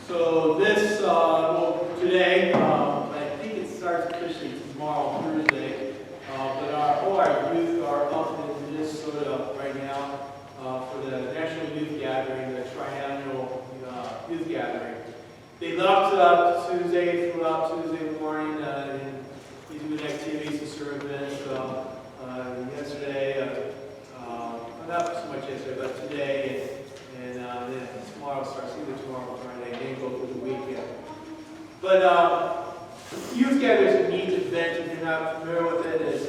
So this, today, I think it starts officially tomorrow, Thursday, but all our youth are up in Minnesota right now for the National Youth Gathering, the triennial youth gathering. They left Tuesday, flew out Tuesday morning, and we doing activities and service. Yesterday, not so much yesterday, but today, and then tomorrow starts, either tomorrow or Friday, and then go through the weekend. But youth gathering is a neat event. If you're not familiar with it, it's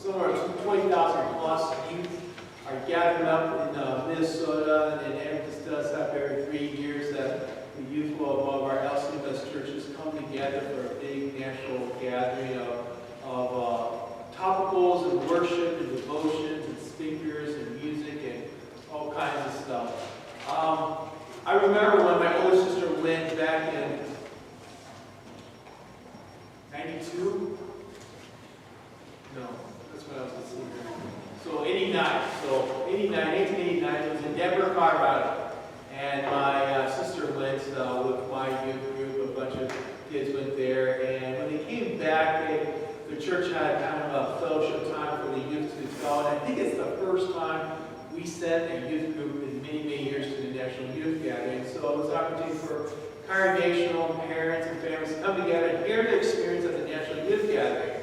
somewhere 20,000 plus youth are gathered up in Minnesota, and this does that every 3 years that the youth will above our LCMS churches come together for a big national gathering of topicals and worship and devotions and speakers and music and all kinds of stuff. I remember when my older sister went back in 92? No, that's when I was a senior. So 89. So 1989, it was in Denver, Colorado. And my sister went with my youth group, a bunch of kids went there. And when they came back, the church had kind of a fellowship time for the youth to go. And I think it's the first time we sent a youth group in many, many years to the National Youth Gathering. So it was an opportunity for congregational parents and families to come together and hear the experience of the National Youth Gathering.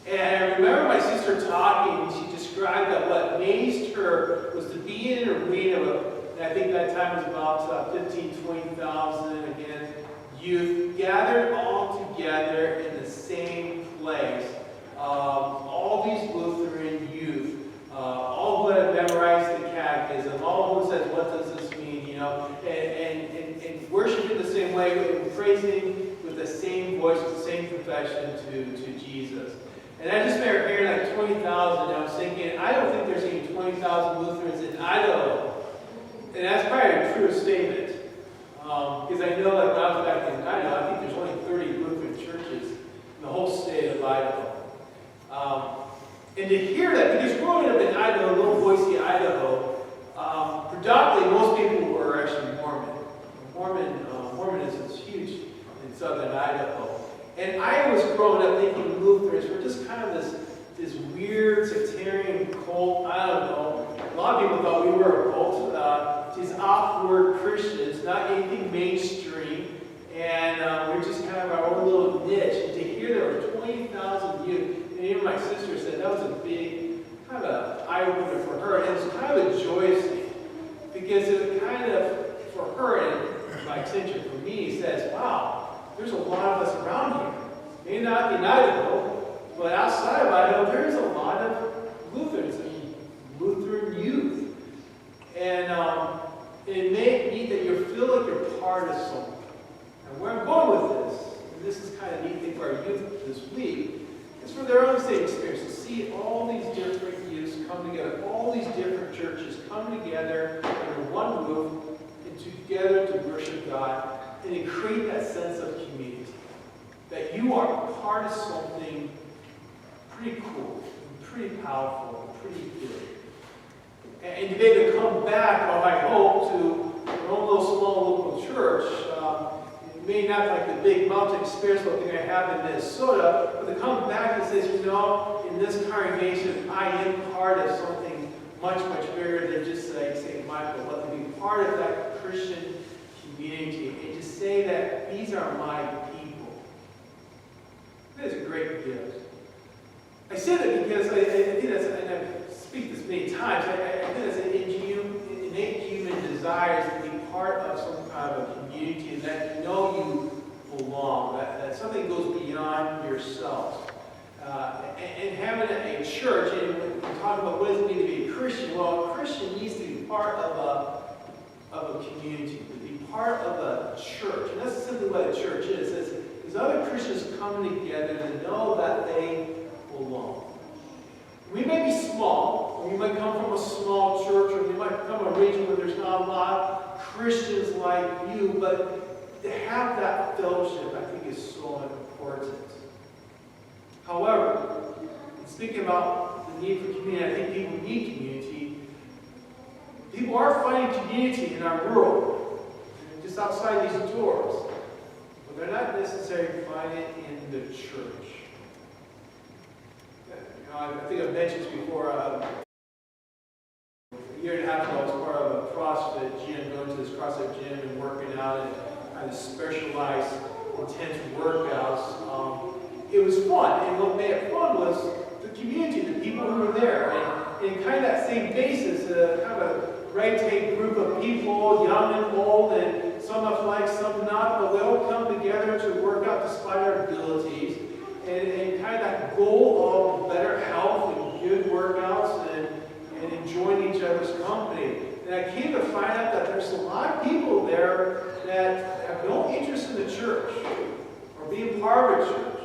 And I remember my sister talking, and she described that what amazed her was to be in an arena of, and I think that time was about 15,000, 20,000, again, youth gathered all together in the same place. All these Lutheran youth, all who have memorized the catechism, all who says, what does this mean, you know, and worshiping the same way, and praising with the same voice, with the same confession to Jesus. And I just remember hearing like 20,000, and I was thinking, I don't think there's any 20,000 Lutherans in Idaho. And that's probably a true statement. Because I know like when I was back in Idaho, I think there's only 30 Lutheran churches in the whole state of Idaho. And to hear that, because growing up in Idaho, little Boise, Idaho, predominantly most people were actually Mormon. Mormonism is huge in southern Idaho. And I was growing up thinking Lutherans were just kind of this weird sectarian cult. I don't know. A lot of people thought we were a cult. These awkward Christians, not anything mainstream. And we're just kind of our own little niche. And to hear there were 20,000 youth, and even my sister said that was a big, kind of an eye-opener for her. And it was kind of a joyous thing. Because it kind of, for her, and by extension for me, says, wow, there's a lot of us around here. Maybe not in Idaho, but outside of Idaho, there's a lot of Lutherans and Lutheran youth. And it may be that you feel like you're part of something. And where I'm going with this, and this is kind of a neat thing for our youth this week, is for their own same experience, to see all these different youths come together, all these different churches come together under one roof, and together to worship God, and to create that sense of community. That you are part of something pretty cool, and pretty powerful, and pretty good. And to be able to come back, I hope, to your own little small local church. It may not like the big mountain experience what they're going to have in Minnesota, but to come back and say, you know, in this congregation, I am part of something much, much bigger than just like St. Michael, but to be part of that Christian community and to say that these are my people. That is a great gift. I say that because I think that's, and I speak this many times, I think that's an innate human desire to be part of some kind of a community and that you know you belong, that something goes beyond yourself. And having a church, and when we talk about what does it mean to be a Christian, well, a Christian needs to be part of a community, to be part of a church. And that's simply what a church is. It's other Christians coming together to know that they belong. We may be small, or we might come from a small church, or we might come from a region where there's not a lot of Christians like you, but to have that fellowship, I think, is so important. However, in speaking about the need for community, I think people need community. People are finding community in our world. Just outside these doors. But they're not necessarily find it in the church. I think I've mentioned this before. A year and a half ago, I was part of a CrossFit gym, going to this CrossFit gym and working out and kind of specialized, intense workouts. It was fun, and what made it fun was the community, the people who were there, and kind of that same basis, kind of a ragtag group of people, young and old, and some of like, some not, but we all come together to work out despite our abilities, and kind of that goal of better health and good workouts and enjoying each other's company. And I came to find out that there's a lot of people there that have no interest in the church or being part of a church.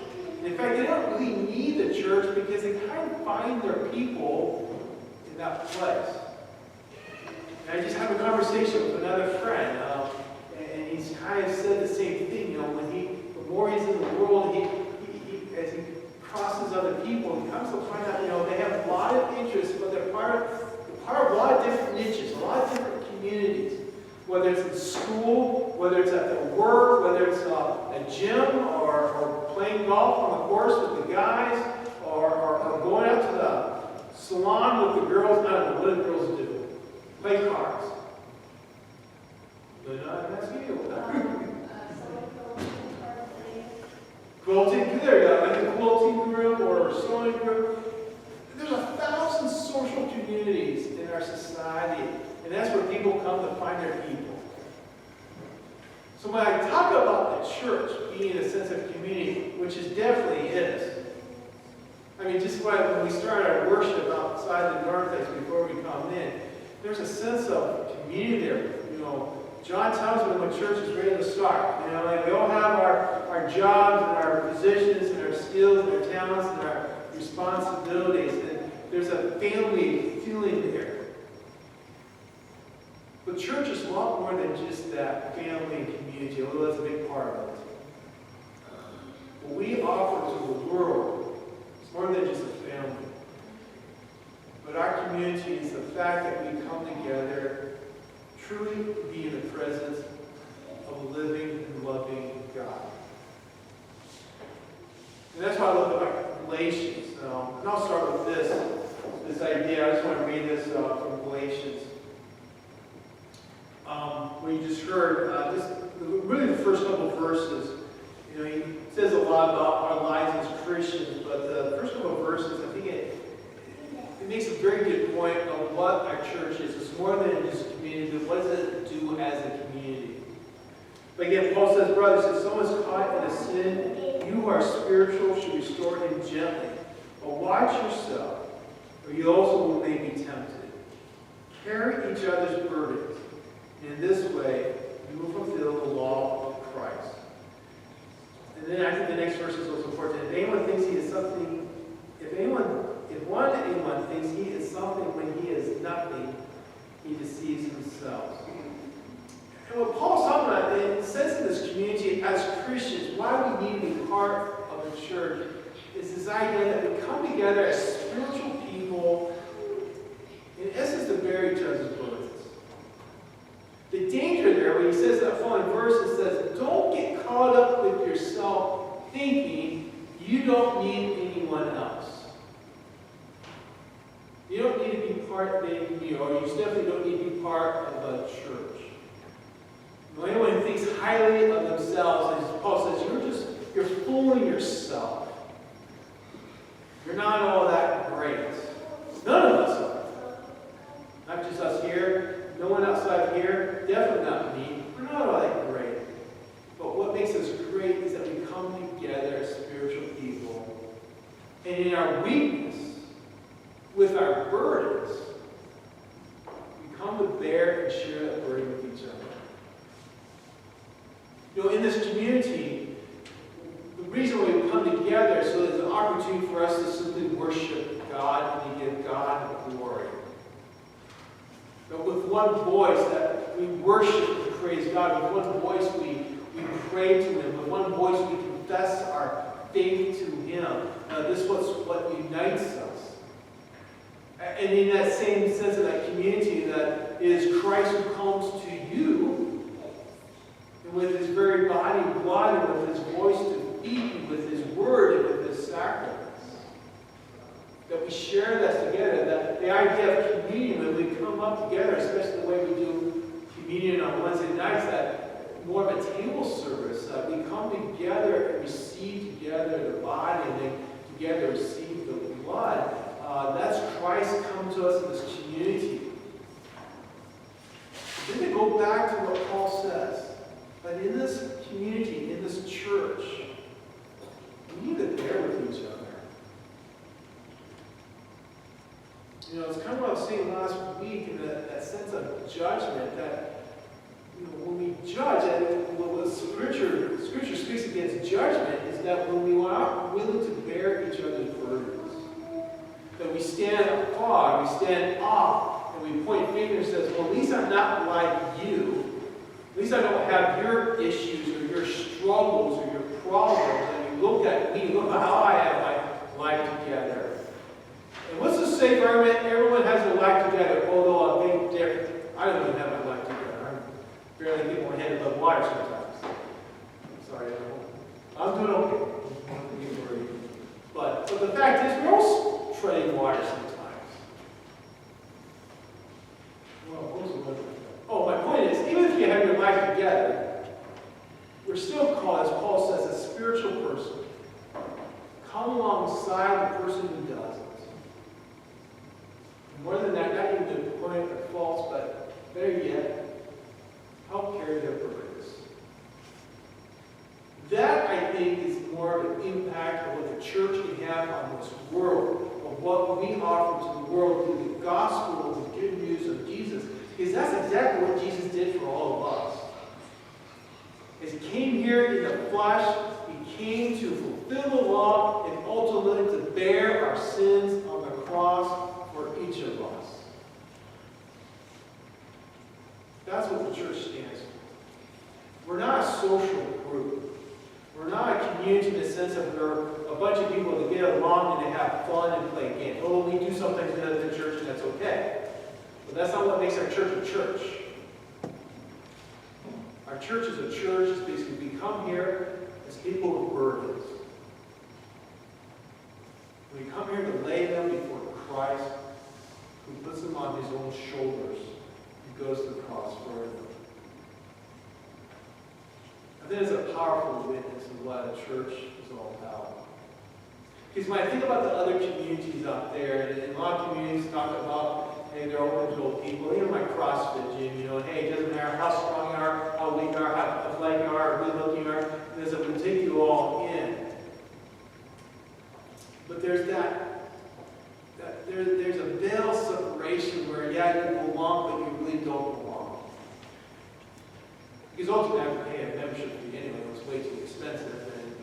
In fact, they don't really need the church because they kind of find their people in that place. And I just had a conversation with another friend, and he's kind of said the same thing. The more he's in the world, as he crosses other people, he comes to find out, they have a lot of interests, but they're part of a lot of different niches, a lot of different communities. Whether it's in school, whether it's at their work, whether it's a gym, or playing golf on the course with the guys, or going out to the salon with the girls. I don't know, what do girls do? Play cards. But I'm asking you. Quilting, there you go, like a quilting group or a sewing group. There's 1,000 social communities in our society, and that's where people come to find their people. So when I talk about the church being a sense of community, which it definitely is, I mean, just when we start our worship outside the door place before we come in, there's a sense of community there. John tells me when church is ready to start. Like we all have our jobs and our positions and our skills and our talents and our responsibilities. And there's a family feeling there. But church is a lot more than just that family and community, although that's a big part of it. What we offer to the world is more than just a family. But our community is the fact that we come together truly to be in the presence of a living and loving God. And that's why I love about Galatians. And I'll start with this idea. I just want to read this from Galatians. Where you just heard, really the first couple of verses, he says a lot about our lives as Christians, but the first couple of verses, I think it makes a very good point of what our church is. It's more than just a community, but what does it do as a community? But again, Paul says, brothers, if someone's caught in a sin, you who are spiritual should restore him gently. But watch yourself, or you also may be tempted. Carry each other's burdens. And in this way, you will fulfill the law of Christ. And then I think the next verse is also important. If anyone thinks he is something, if anyone thinks he is something when he is nothing, he deceives himself. And what Paul's talking about, in the sense of this community as Christians, why we need to be part of the church, is this idea that we come together as spiritual people, in essence, to bear each other's burdens. The danger there, when he says that following verse, it says, don't get caught up with yourself thinking you don't need anyone else. You don't need to be part of a community, or you definitely don't need to be part of a church. When anyone thinks highly of themselves, as Paul says, you're fooling yourself. You're not all that great. None of us are. Not just us here, no one outside here, definitely not me. We're not all that great. But what makes us great is that we come together as spiritual people. And in our weakness, with our burdens, we come to bear and share that burden with each other. In this community, the reason we come together is so there's an opportunity for us to simply worship God and to give God glory. But with one voice that we worship and praise God, with one voice we pray to Him, with one voice we confess our faith to Him. This is what unites us. And in that same sense of that community, that it is Christ who comes to you with his very body and blood, and with his voice to feed you, with his word and with his sacraments. That we share that together, that the idea of communion, when we come up together, especially the way we do communion on Wednesday nights, that more of a table service, that we come together and receive together the body, and then together receive the blood. That's Christ come to us in this community. Then to go back to what Paul says, that in this community, in this church, we need to bear with each other. You know, it's kind of what I was saying last week in that sense of judgment, that when we judge, and what Scripture speaks against judgment is that when we are not willing to bear each other's burdens, that we stand afar, we stand off, and we point fingers and says, well, at least I'm not like you. At least I don't have your issues or your struggles or your problems. And you look at me, look at how I have my life together. And what's the safe argument? Everyone has their life together, although I think different. I don't even have my life together. I barely get my head above water sometimes. Sorry, I'm doing okay. But the fact is, we're all treading water sometimes. Well, what was the one? Oh, my point is, even if you have your life together, we're still called, as Paul says, a spiritual person. Come alongside the person who does it. More than that, not even to point their faults, but better yet, help carry their burdens. That, I think, is more of an impact of what the church can have on this world, of what we offer to the world through the gospel of the good news of Jesus. Because that's exactly what Jesus did for all of us. As he came here in the flesh, he came to fulfill the law and ultimately to bear our sins on the cross for each of us. That's what the church stands for. We're not a social group. We're not a community in the sense of we're a bunch of people that get along and they have fun and play games. Oh, we do something together at the church and that's okay. But that's not what makes our church a church. Our church is a church is basically we come here as people with burdens. We come here to lay them before Christ, who puts them on his own shoulders and goes to the cross for them. I think it's a powerful witness of what a church is all about. Because when I think about the other communities out there, and a lot of communities talk about, hey, they're open to old people. Even my CrossFit gym, hey, it doesn't matter how strong you are, how weak you are, how athletic you are, how good looking you are, it will take you all in. But there's there's a veil separation where, yeah, you belong, but you really don't belong. Because ultimately, I have to pay a membership fee anyway. It's way too expensive, and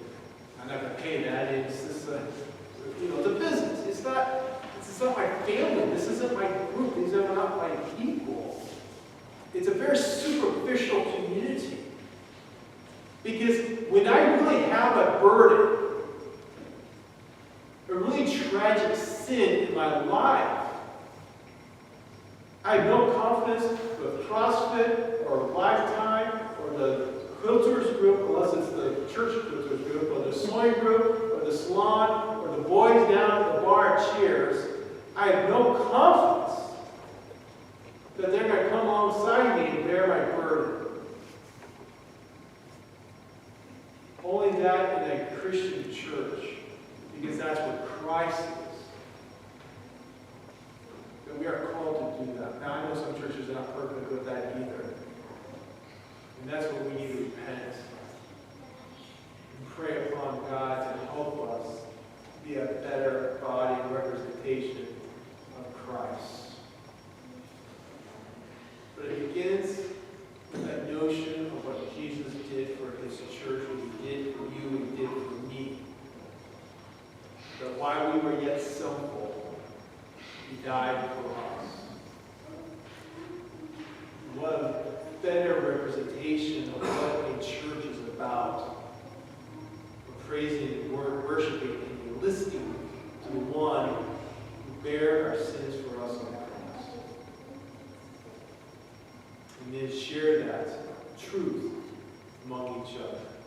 I'm not going to pay that. It's just, it's a business. It's not my family. This isn't my group. These are not my people. It's a very superficial community. Because when I really have a burden, a really tragic sin in my life, I have no confidence with CrossFit or Lifetime or the quilters group, unless it's the church quilters group or the sewing group or the salon or the boys down at the bar at Cheers. I have no confidence that they're going to come alongside me and bear my burden. Only that in a Christian church, because that's what Christ is. That we are called to do that. Now, I know some churches are not perfect with that either. And that's what we need to repent and pray upon God to help us be a better body and representation of Christ. But it begins with that notion of what Jesus did for his church, what he did for you, what he did for me. That while we were yet sinful, he died for us. What a better representation of what a church is about. We're praising and worshiping and listening to the one who each other.